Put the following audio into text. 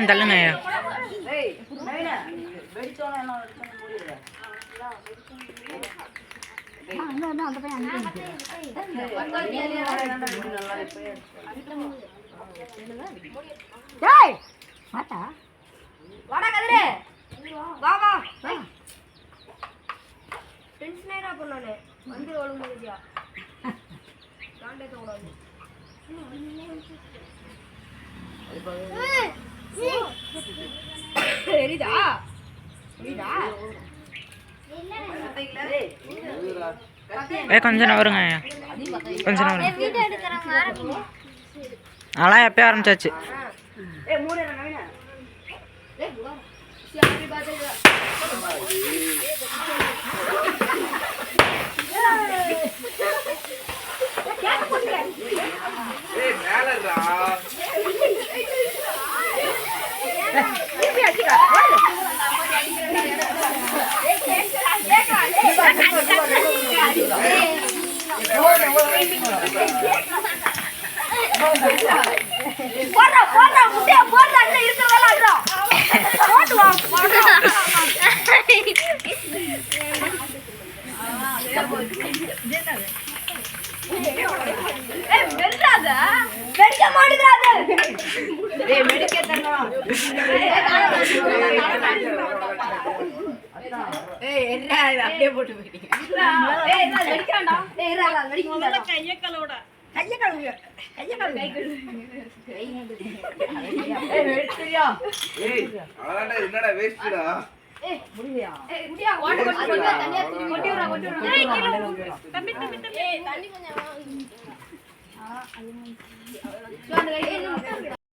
தள்ளுங்க அந்த பையன் மாட்டா வாடா கதிரே வா வா டென்ஷன் ஆயிரா பண்ணானே வந்து ஒழுங்கு முடியா காண்டே தோடாது சரிடா சரிடா கொஞ்ச நேரம் வருங்க கொஞ்ச நேரம் வீடியோ எடுக்கறவங்க ஆரம்பிங்க அதெல்லாம் எப்பயும் ஆரம்பிச்சாச்சு மூணு நவீனா ஹாப்பி பர்த்டே மேலடா போறா போறா முட்டைய போறா இன்ன இருக்கறதெல்லாம் அட்றோம் போடு வா போடு ஏய் வெல்றாத வெடிக்க மாட்டேங்கறாத ஏய் மெடிக்க தரணும் ஏய் என்ன அப்படியே போட்டு போயிட்டீங்க ஏய் என்ன வெடிக்கறடா ஏய் இறா வெடிக்க கைய கலவுட கைய கழுவுங்க கைய கழுவு கை ஏய் வெடிச்சியா ஏய் அடடா என்னடா வேஸ்ட்டா ஏய் முடியா ஏய் முடியா வாட்டர் கொட்டி தண்ணியா கொட்டி விடுறா ஏய் கீழ தம்பி ஏய் தண்ணி கொஞ்சம்